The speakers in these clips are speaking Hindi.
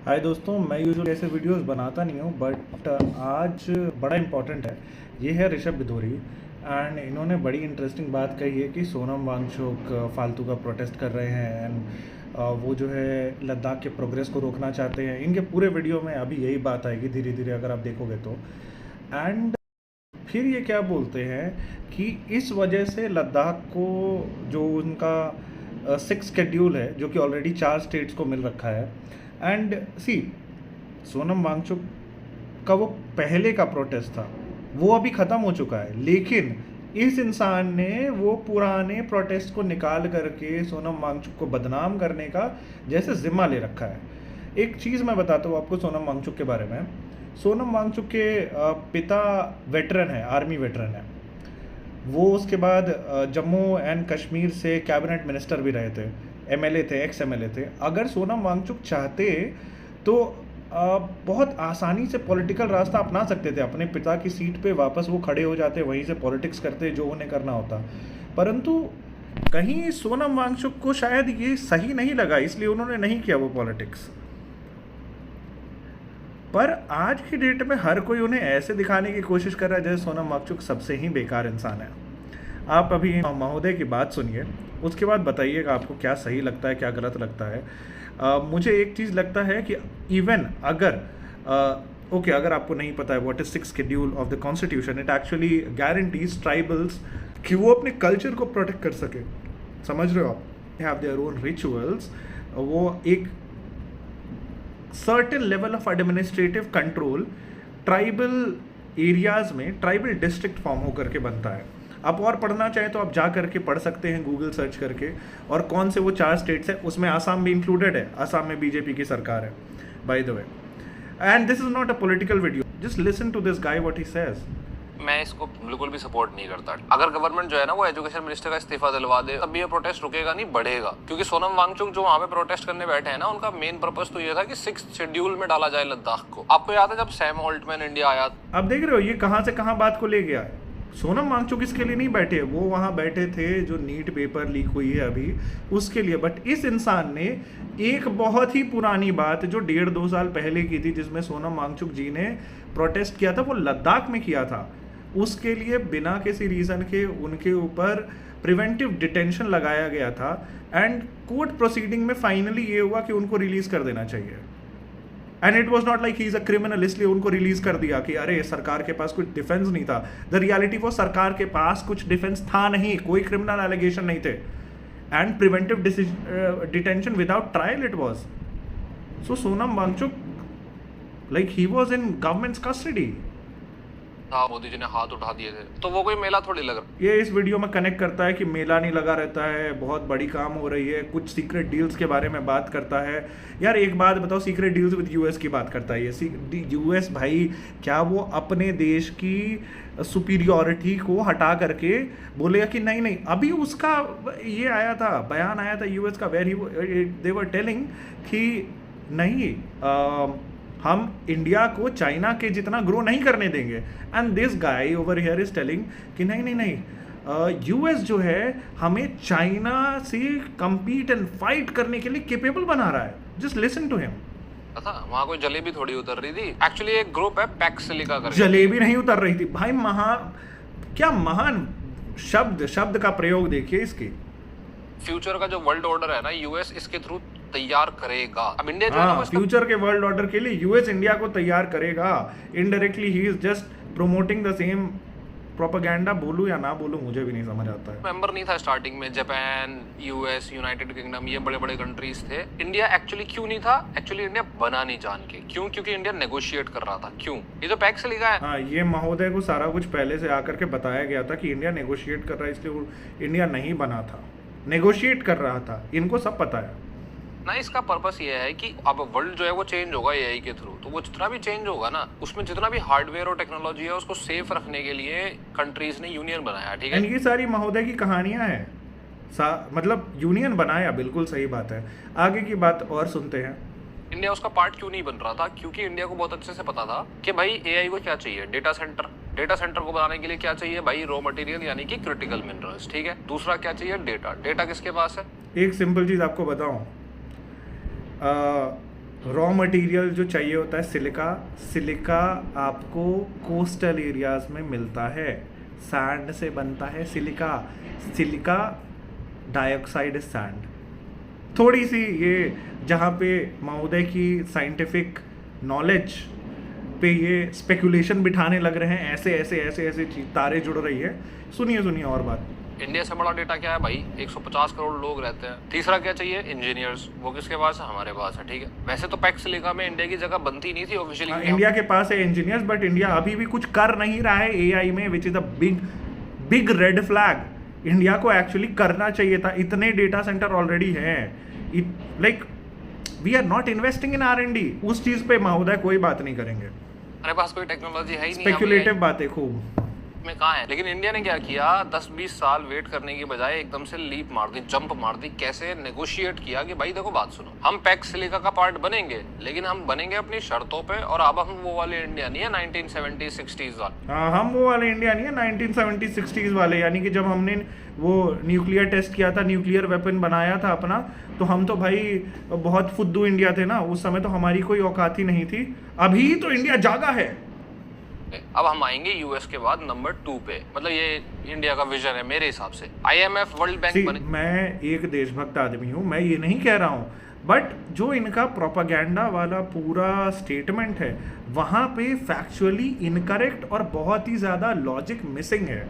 हाय दोस्तों, मैं यूजुअली ऐसे वीडियोस बनाता नहीं हूँ बट आज बड़ा इम्पोर्टेंट है। ये है ऋषभ बिधूरी एंड इन्होंने बड़ी इंटरेस्टिंग बात कही है कि सोनम वांगचुक फालतू का प्रोटेस्ट कर रहे हैं एंड वो जो है लद्दाख के प्रोग्रेस को रोकना चाहते हैं। इनके पूरे वीडियो में अभी यही बात आएगी धीरे धीरे अगर आप देखोगे तो। एंड फिर ये क्या बोलते हैं कि इस वजह से लद्दाख को जो उनका सिक्स शेड्यूल है जो कि ऑलरेडी 4 स्टेट्स को मिल रखा है। एंड सी सोनम वांगचुक का वो पहले का प्रोटेस्ट था वो अभी ख़त्म हो चुका है, लेकिन इस इंसान ने वो पुराने प्रोटेस्ट को निकाल करके सोनम वांगचुक को बदनाम करने का जैसे जिम्मा ले रखा है। एक चीज़ मैं बताता हूँ आपको सोनम वांगचुक के बारे में। सोनम वांगचुक के पिता वेटरन है, आर्मी वेटरन है। वो उसके बाद जम्मू एंड कश्मीर से कैबिनेट मिनिस्टर भी रहे थे, एमएलए थे, एक्स एमएलए थे। अगर सोनम वांगचुक चाहते तो बहुत आसानी से पॉलिटिकल रास्ता अपना सकते थे, अपने पिता की सीट पे वापस वो खड़े हो जाते, वहीं से पॉलिटिक्स करते जो उन्हें करना होता। परंतु कहीं सोनम वांगचुक को शायद ये सही नहीं लगा, इसलिए उन्होंने नहीं किया वो पॉलिटिक्स। पर आज की डेट में हर कोई उन्हें ऐसे दिखाने की कोशिश कर रहा है जैसे सोनम वांगचुक सबसे ही बेकार इंसान है। आप अभी महोदय की बात सुनिए, उसके बाद बताइएगा आपको क्या सही लगता है क्या गलत लगता है। मुझे एक चीज़ लगता है कि इवन अगर ओके अगर आपको नहीं पता है what is six schedule of the constitution, it actually guarantees tribals कि वो अपने कल्चर को प्रोटेक्ट कर सके। समझ रहे हो आप? They have their own rituals. वो एक certain level of administrative control tribal areas में ट्राइबल डिस्ट्रिक्ट फॉर्म होकर के बनता है। आप और पढ़ना चाहें तो आप जा करके पढ़ सकते हैं गूगल सर्च करके। और कौन से वो 4 स्टेट्स हैं, उसमें आसाम भी इंक्लूडेड है। आसाम में बीजेपी की सरकार है by the way. And this is not a political video, just listen to this guy what he says. मैं इसको बिल्कुल भी सपोर्ट नहीं करता। अगर गवर्नमेंट जो है ना वो एजुकेशन मिनिस्टर का इस्तीफा दिलवा दे तब भी ये प्रोटेस्ट रुकेगा नहीं, बढ़ेगा। क्योंकि सोनम वांगचुक जो वहाँ पे प्रोटेस्ट करने बैठे हैं ना, उनका मेन पर्पस तो ये था कि 6th शेड्यूल में डाला जाए लद्दाख को। आपको याद है जब सैम ऑल्टमैन इंडिया आया? आप देख रहे हो ये कहाँ से कहाँ बात को ले गया है। सोनम वांगचुक इसके लिए नहीं बैठे, वो वहाँ बैठे थे जो नीट पेपर लीक हुई है अभी उसके लिए। बट इस इंसान ने एक बहुत ही पुरानी बात जो 1.5-2 साल पहले की थी, जिसमें सोनम वांगचुक जी ने प्रोटेस्ट किया था, वो लद्दाख में किया था। उसके लिए बिना किसी रीज़न के उनके ऊपर प्रिवेंटिव डिटेंशन लगाया गया था एंड कोर्ट प्रोसीडिंग में फाइनली ये हुआ कि उनको रिलीज़ कर देना चाहिए। And it was not like he is a criminal इसलिए उनको रिलीज कर दिया कि अरे सरकार के पास कुछ डिफेंस नहीं था। द रियलिटी वो सरकार के पास कुछ डिफेंस था नहीं, कोई क्रिमिनल एलिगेशन नहीं थे and preventive detention without trial it was. So Sonam Wangchuk like he was in government's custody. हाँ, मोदी जी ने हाथ उठा दिए थे, तो वो कोई मेला थोड़ी लग रहा। ये इस वीडियो में कनेक्ट करता है कि मेला नहीं लगा रहता है, बहुत बड़ी काम हो रही है, कुछ सीक्रेट डील्स के बारे में बात करता है। यार एक बात बताओ, सीक्रेट डील्स विद यूएस की बात करता है ये यूएस। भाई क्या वो अपने देश की सुपीरियॉरिटी को हटा करके बोलेगा कि नहीं नहीं? अभी उसका ये आया था, बयान आया था यूएस का, where he they were telling कि नहीं हम इंडिया को चाइना के जितना ग्रो नहीं करने देंगे। And this guy over here is telling कि नहीं नहीं नहीं, यूएस जो है हमें चाइना से compete एंड फाइट करने के लिए केपेबल बना रहा है। Just listen to him. था वहाँ कोई जलेबी थोड़ी उतर रही थी। एक्चुअली एक ग्रुप है पैक्सिलिका करके, जलेबी नहीं उतर रही थी भाई। क्या महान शब्द का प्रयोग देखिए इसकी। फ्यूचर का जो वर्ल्ड ऑर्डर है ना, यूएस इसके थ्रू तैयार करेगा। अब इंडिया जो है ना वो फ्यूचर के वर्ल्ड ऑर्डर के लिए यूएस इंडिया को तैयार करेगा। Indirectly he is just promoting the same propaganda. बोलूं या ना बोलूं मुझे भी नहीं समझ आता है। मेंबर नहीं था स्टार्टिंग में। जापान, यूएस, यूनाइटेड किंगडम, ये बड़े बड़े कंट्रीज थे। इंडिया एक्चुअली क्यों नहीं था? एक्चुअली इंडिया बना नहीं जान के। क्यों? क्योंकि इंडिया नेगोशिएट कर रहा था। क्यों? ये तो पैक्स लिखा है। हाँ, ये महोदय को सारा कुछ पहले से आकर के बताया गया था कि इंडिया नेगोशिएट कर रहा है, इसलिए इंडिया नहीं बना था, नेगोशिएट कर रहा था। इनको सब पता है ना। इसका पर्पस ये है कि अब वर्ल्ड जो है वो चेंज होगा एआई के थ्रू। तो वो जितना भी चेंज होगा ना, उसमें जितना भी हार्डवेयर और टेक्नोलॉजी है उसको सेफ रखने के लिए कंट्रीज ने यूनियन बनाया। ठीक है, ये सारी महोदय की कहानियां हैं। मतलब यूनियन बनाया, बिल्कुल सही बात है। आगे की बात और सुनते हैं। इंडिया उसका पार्ट क्यों नहीं बन रहा था? क्योंकि इंडिया को बहुत अच्छे से पता था कि भाई एआई को क्या चाहिए, डेटा सेंटर को बनाने के लिए क्या चाहिए भाई, रॉ मटेरियल यानी कि क्रिटिकल मिनरल्स। ठीक है, दूसरा क्या चाहिए? डेटा किसके पास है? एक सिंपल चीज आपको बताऊं, रॉ मटेरियल जो चाहिए होता है सिलिका, सिलिका आपको कोस्टल एरियाज में मिलता है, सैंड से बनता है silica, silica dioxide is sand. थोड़ी सी ये जहाँ पे महोदय की साइंटिफिक नॉलेज पे ये स्पेकुलेशन बिठाने लग रहे हैं, ऐसे ऐसे ऐसे ऐसे तारे जुड़ रही है। सुनिए सुनिए और बात। इंडिया से बड़ा डेटा क्या है भाई, 150 करोड़ लोग रहते हैं। तीसरा क्या चाहिए, इंजीनियर्स, वो किसके पास है, हमारे पास है। ठीक है, वैसे तो पैक्स सिलिका में इंडिया की जगह बनती नहीं थी ऑफिशियली। इंडिया के पास है इंजीनियर्स, बट इंडिया अभी भी कुछ कर नहीं रहा है एआई में, which is a big big red flag. India को एक्चुअली करना चाहिए था, इतने डेटा सेंटर ऑलरेडी हैं, like we are not investing in R&D। उस चीज पे महोदय कोई बात नहीं करेंगे, हमारे पास कोई टेक्नोलॉजी है ही नहीं, स्पेकुलेटिव बातें खूब में कहाँ है। लेकिन इंडिया ने क्या किया, 10-20 साल वेट करने की बजाय एकदम से लीप मार दी, जंप मार दी। कैसे नेगोशिएट किया कि भाई देखो बात सुनो, हम पैक्स सिलिका का पार्ट बनेंगे, लेकिन हम बनेंगे अपनी शर्तों पे। और अब हम वो वाले इंडिया नहीं है 1970-60s वाले। हाँ, हम वो वाले इंडिया नहीं है 1970-60s वाले। यानी कि जब हमने वो न्यूक्लियर टेस्ट किया था, न्यूक्लियर वेपन बनाया था अपना, तो हम तो भाई बहुत फुद्दू इंडिया थे ना, उस समय तो हमारी कोई औकात ही नहीं थी। अभी तो इंडिया जागा है। अब हम आएंगे यूएस के बाद नंबर 2 पे। मतलब ये इंडिया का विजन है मेरे हिसाब से। IMF, वर्ल्ड बैंक बने। मैं एक देशभक्त आदमी हूँ, मैं ये नहीं कह रहा हूँ, बट जो इनका प्रोपागेंडा वाला पूरा स्टेटमेंट है, वहाँ पे फैक्चुअली इनकरेक्ट और बहुत ही ज़्यादा लॉजिक मिसिंग है।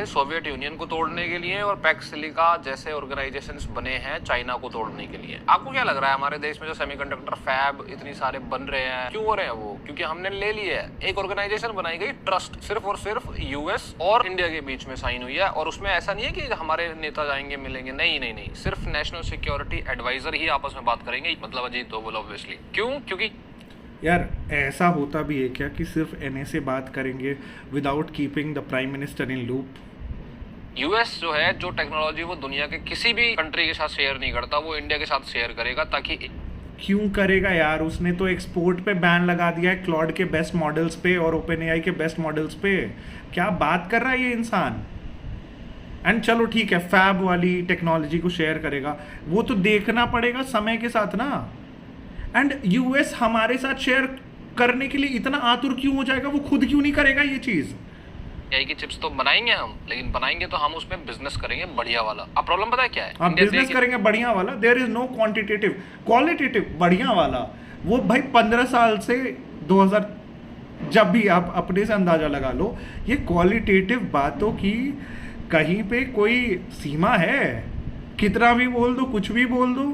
सोवियत यूनियन को तोड़ने के लिए और पैक्स सिलिका जैसे ऑर्गेनाइजेशंस बने हैं चाइना को तोड़ने के लिए। आपको क्या लग रहा है हमारे देश में जो सेमीकंडक्टर फैब इतनी सारे बन रहे हैं, क्यों हो रहे हैं वो? क्योंकि हमने ले लिया है। एक ऑर्गेनाइजेशन बनाई गई, ट्रस्ट, सिर्फ और सिर्फ यूएस और इंडिया के बीच में साइन हुई है। और उसमें ऐसा नहीं है कि हमारे नेता जाएंगे मिलेंगे, नहीं, सिर्फ नेशनल सिक्योरिटी एडवाइजर ही आपस में बात करेंगे, मतलब अजीत डोभाल ऑब्वियसली। क्यों? क्योंकि यार ऐसा होता भी है क्या कि सिर्फ NA बात करेंगे without keeping the prime minister in loop? US जो है, जो टेक्नोलॉजी वो दुनिया के किसी भी कंट्री के साथ शेयर नहीं करता, वो इंडिया के साथ शेयर करेगा। ताकि क्यों करेगा यार? उसने तो एक्सपोर्ट पे बैन लगा दिया है क्लॉड के बेस्ट मॉडल्स पे और OpenAI के बेस्ट मॉडल्स पे। क्या बात कर रहा है ये इंसान? एंड चलो ठीक है, फैब वाली टेक्नोलॉजी को शेयर करेगा, वो तो देखना पड़ेगा समय के साथ ना। एंड यूएस हमारे साथ शेयर करने के लिए इतना आतुर क्यों हो जाएगा? वो खुद क्यों नहीं करेगा ये चीज? AI की चिप्स तो बनाएंगे हम, लेकिन बनाएंगे तो हम उसमें बिजनेस करेंगे बढ़िया वाला। अब प्रॉब्लम पता है क्या है? आप बिजनेस करेंगे बढ़िया वाला, there is no quantitative, qualitative बढ़िया वाला। वो भाई 15 साल से 2000, जब भी आप अपने से अंदाजा लगा लो, ये क्वालिटेटिव बातों की कहीं पे कोई सीमा है? कितना भी बोल दो, कुछ भी बोल दो।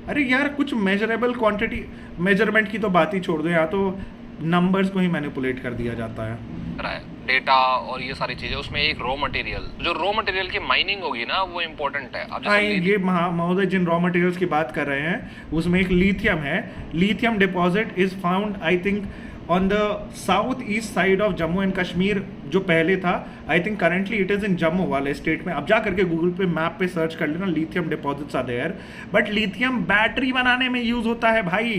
अरे यार कुछ मेजरेबल क्वांटिटी, मेजरमेंट की तो बात ही छोड़ दो, या तो नंबर्स को ही मैनिपुलेट कर दिया जाता है। डेटा और ये सारी चीजें, उसमें एक रॉ मटेरियल, जो रॉ मटेरियल की माइनिंग होगी ना, वो इम्पोर्टेंट है। अब ये महोदय जिन रॉ मटेरियल्स की बात कर रहे हैं, उसमें एक लिथियम है। Lithium deposit is found I think on the south east side of Jammu and Kashmir. जो पहले था, I think currently it is in Jammu वाले स्टेट में। अब जा करके गूगल पे मैप पे सर्च कर लेना, lithium deposits are there. But lithium battery बनाने में यूज होता है भाई।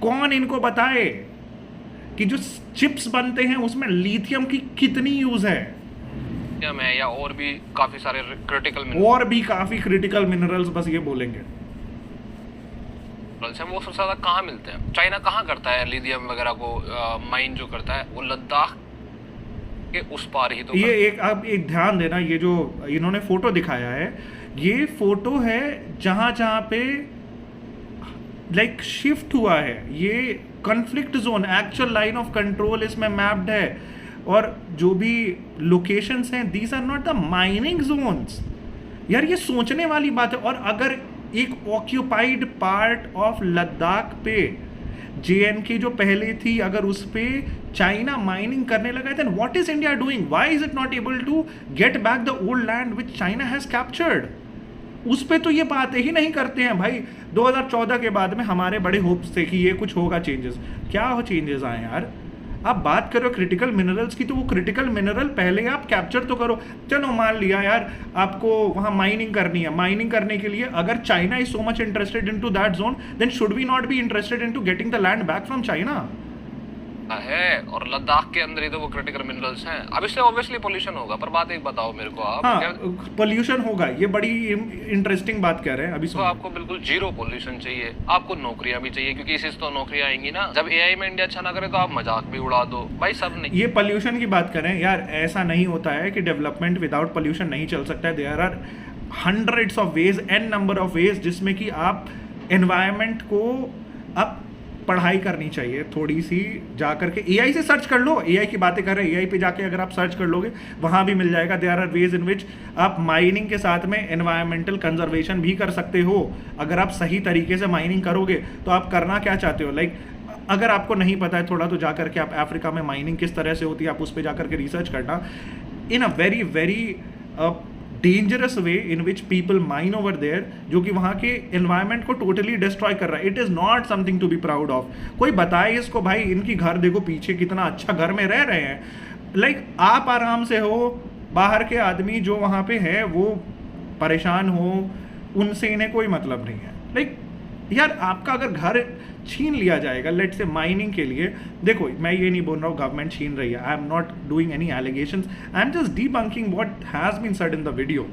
कौन इनको बताए कि जो चिप्स बनते हैं उसमें लिथियम की कितनी यूज है? या और भी काफी सारे क्रिटिकल मिनरल्स, बस ये बोलेंगे। वो सबसे ज्यादा कहाँ मिलते हैं? चाइना कहाँ करता है लिथियम वगैरह को माइन जो करता है? वो लद्दाख के उस पार ही तो। ये एक आप एक ध्यान देना, ये जो इन्होंने फोटो दिखाया है, ये फोटो है जहां पे लाइक शिफ्ट हुआ है। ये conflict zone, actual line of control इसमें मैप्ड है। और जो भी लोकेशंस हैं, these are not the mining zones. यार ये सोचने वाली बात है। और अगर एक ऑक्यूपाइड पार्ट ऑफ लद्दाख पे, JNK जो पहले थी, अगर उस पे चाइना माइनिंग करने लगा, then what is India doing? Why is it not able to get back the old land which China has captured? उस पे तो ये बातें ही नहीं करते हैं भाई। 2014 के बाद में हमारे बड़े होप्स थे कि ये कुछ होगा चेंजेस। क्या हो चेंजेस आए यार? आप बात करो क्रिटिकल मिनरल्स की, तो वो क्रिटिकल मिनरल पहले आप कैप्चर तो करो। चलो मान लिया यार आपको वहाँ माइनिंग करनी है, माइनिंग करने के लिए अगर China is so much interested into that zone, then should we not be interested into getting the land back from China? है, और लद्दाख के अंदर ही तो वो क्रिटिकल मिनरल्स हैं। अब इससे ऑब्वियसली पोल्यूशन होगा, पर बात एक बताओ मेरे को आप, हाँ, क्या पोल्यूशन होगा, ये बड़ी इंटरेस्टिंग बात कह रहे हैं। अभी तो सुनो, आपको बिल्कुल जीरो पोल्यूशन चाहिए, आपको नौकरियां भी चाहिए, क्योंकि इससे तो नौकरियां आएंगी ना। जब एआई में इंडिया अच्छा ना करे तो आप मजाक भी उड़ा दो भाई, सब नहीं। ये पोल्यूशन की बात करें यार, ऐसा नहीं होता है कि डेवलपमेंट विदाउट पोल्यूशन नहीं चल सकता है। There are hundreds of ways, an number of ways, जिसमें कि आप एनवायरनमेंट को आप पढ़ाई करनी चाहिए थोड़ी सी। जा करके एआई से सर्च कर लो, एआई की बातें कर रहे हैं, एआई पे जाके अगर आप सर्च कर लोगे वहाँ भी मिल जाएगा। देयर आर वेज इन विच आप माइनिंग के साथ में एनवायरमेंटल कंजर्वेशन भी कर सकते हो। अगर आप सही तरीके से माइनिंग करोगे तो आप करना क्या चाहते हो, लाइक अगर आपको नहीं पता है थोड़ा, तो जा करके आप अफ्रीका में माइनिंग किस तरह से होती है, आप उस पर जा करके रिसर्च करना। In a very very dangerous way in which people mine over there, जो कि वहाँ के एनवायरनमेंट को टोटली डिस्ट्रॉय कर रहा है। It is not something to be proud of. कोई बताए इसको भाई, इनकी घर देखो पीछे कितना अच्छा घर में रह रहे हैं। लाइक आप आराम से हो, बाहर के आदमी जो वहाँ पे है वो परेशान हो, उनसे इन्हें कोई मतलब नहीं है। लाइक यार, आपका अगर घर छीन लिया जाएगा लेट से माइनिंग के लिए, देखो मैं ये नहीं बोल रहा हूँ गवर्नमेंट छीन रही है, I am not doing any allegations, I am just debunking what has been said in the video.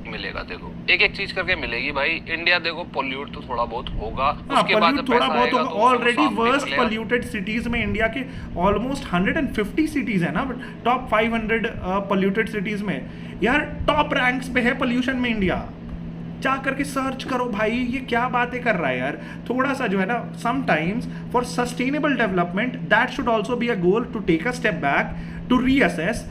मिलेगा, देखो एक एक चीज करके मिलेगी भाई। इंडिया देखो पोल्यूट तो थोड़ा बहुत होगा, हाँ, उसके बाद जब थोड़ा पैसा बहुत आएगा होगा। तो ऑलरेडी वर्स्ट पोल्यूटेड सिटीज में इंडिया के ऑलमोस्ट 150 सिटीज है ना, टॉप 500 पोल्यूटेड सिटीज में। यार टॉप रैंक्स पे है पोल्यूशन में इंडिया। जा करके सर्च करो भाई, ये क्या बातें कर रहा है यार। थोड़ा सा जो है ना, sometimes for sustainable development that should also be a goal to take a step back, to reassess,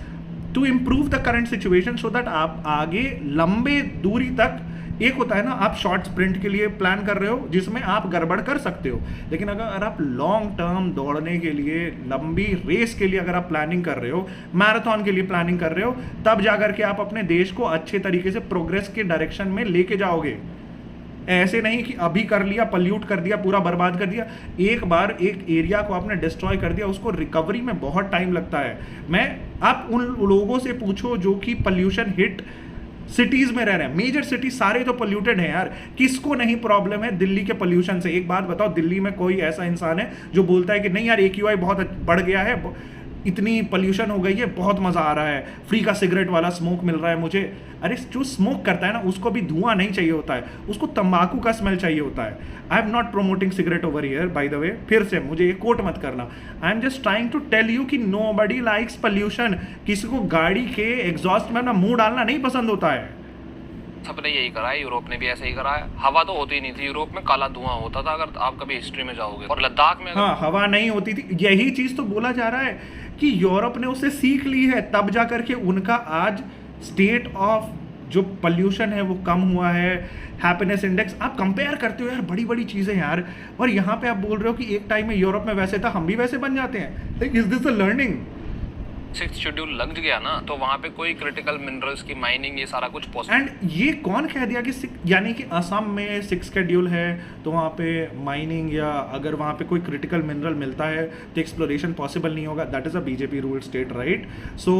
to improve the current situation, so that आप आगे लंबे दूरी तक, एक होता है ना आप शॉर्ट स्प्रिंट के लिए प्लान कर रहे हो जिसमें आप गड़बड़ कर सकते हो, लेकिन अगर आप लॉन्ग टर्म दौड़ने के लिए, लंबी रेस के लिए अगर आप प्लानिंग कर रहे हो, मैराथन के लिए प्लानिंग कर रहे हो, तब जाकर के आप अपने देश को अच्छे तरीके से प्रोग्रेस के डायरेक्शन में लेके जाओगे। ऐसे नहीं कि अभी कर लिया, पल्यूट कर दिया, पूरा बर्बाद कर दिया, एक बार एक एरिया को आपने डिस्ट्रॉय कर दिया, उसको रिकवरी में बहुत टाइम लगता है। आप उन लोगों से पूछो जो कि पल्यूशन हिट सिटीज में रह रहे हैं, मेजर सिटी सारे तो पोल्यूटेड हैं यार, किसको नहीं प्रॉब्लम है दिल्ली के पोल्यूशन से। एक बात बताओ, दिल्ली में कोई ऐसा इंसान है जो बोलता है कि नहीं यार AQI बहुत बढ़ गया है, इतनी पोल्यूशन हो गई है, बहुत मजा आ रहा है, फ्री का सिगरेट वाला स्मोक मिल रहा है मुझे। अरे जो स्मोक करता है ना, उसको भी धुआं नहीं चाहिए होता है, उसको तंबाकू का स्मेल चाहिए होता है। I am not promoting cigarette over here by the way, फिर से मुझे ये कोट मत करना। I am just trying to tell you कि नोबडी लाइक्स पोल्यूशन। किसी को गाड़ी के एग्जॉस्ट में अपना मुंह डालना नहीं पसंद होता है। सबने यही करा है, यूरोप ने भी ऐसे ही करा है। हवा तो होती नहीं थी यूरोप में, काला धुआं होता था, अगर आप कभी हिस्ट्री में जाओगे। और लद्दाख में हाँ, हवा नहीं होती थी, यही चीज तो बोला जा रहा है कि यूरोप ने उससे सीख ली है, तब जा करके उनका आज स्टेट ऑफ जो पोल्यूशन है वो कम हुआ है। हैप्पीनेस इंडेक्स आप कंपेयर करते हो यार, बड़ी बड़ी चीजें यार, और यहाँ पे आप बोल रहे हो कि एक टाइम में यूरोप में वैसे था, हम भी वैसे बन जाते हैं। Like is this a learning? 6th schedule लग गया ना, तो वहाँ पे कोई क्रिटिकल मिनरल्स की माइनिंग, ये सारा कुछ पॉसिबल। एंड ये कौन कह दिया कि यानी कि असम में 6 शेड्यूल है तो वहाँ पे माइनिंग, या अगर वहाँ पे कोई क्रिटिकल मिनरल मिलता है तो एक्सप्लोरेशन पॉसिबल नहीं होगा? That is a BJP ruled state, right? So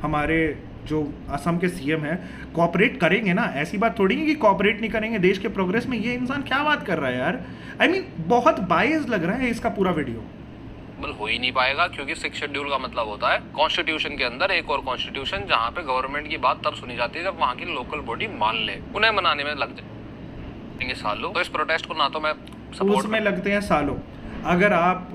हमारे जो असम के CM है कॉपरेट करेंगे ना, ऐसी बात थोड़ी है कि कॉपरेट नहीं करेंगे देश के प्रोग्रेस में। ये इंसान क्या बात कर रहा है यार? आई मीन बहुत बायस लग रहा है इसका पूरा वीडियो। हो ही नहीं पाएगा, क्योंकि 6th शेड्यूल का मतलब होता है कॉन्स्टिट्यूशन के अंदर एक और कॉन्स्टिट्यूशन, जहाँ पे गवर्नमेंट की बात तब सुनी जाती है जब वहाँ की लोकल बॉडी मान ले। उन्हें मनाने में लग जाएंगे सालों। तो इस प्रोटेस्ट को ना तो मैं सपोर्ट, उसमें लगते हैं सालों। अगर आप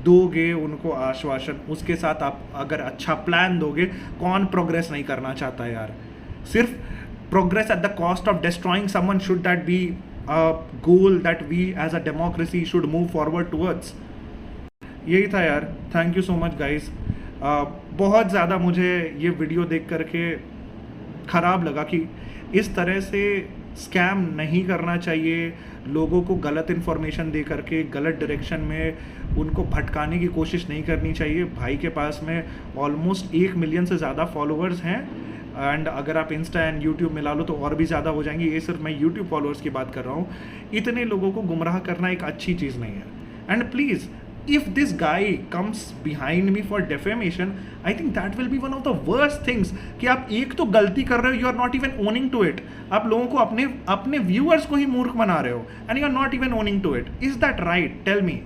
दोगे उनको आश्वासन, उसके साथ आप अगर अच्छा प्लान दोगे, कौन प्रोग्रेस नहीं करना चाहता यार? सिर्फ progress at the cost of destroying someone, should that be a goal that we as a democracy should move forward towards? यही था यार। Thank you so much guys. बहुत ज़्यादा मुझे ये वीडियो देख करके ख़राब लगा कि इस तरह से स्कैम नहीं करना चाहिए, लोगों को गलत इन्फॉर्मेशन दे करके गलत डायरेक्शन में उनको भटकाने की कोशिश नहीं करनी चाहिए। भाई के पास में ऑलमोस्ट 1 मिलियन से ज़्यादा फॉलोअर्स हैं, एंड अगर आप इंस्टा एंड यूट्यूब मिला लो तो और भी ज़्यादा हो जाएंगे। ये सिर्फ मैं यूट्यूब फॉलोअर्स की बात कर रहा हूँ। इतने लोगों को गुमराह करना एक अच्छी चीज़ नहीं है। And please, if this guy comes behind me for defamation, I think that will be one of the worst things कि आप एक तो गलती कर रहे हो, you are not even owning to it, आप लोगों को अपने viewers को ही मूर्ख बना रहे हो, and you are not even owning to it. Is that right? Tell me.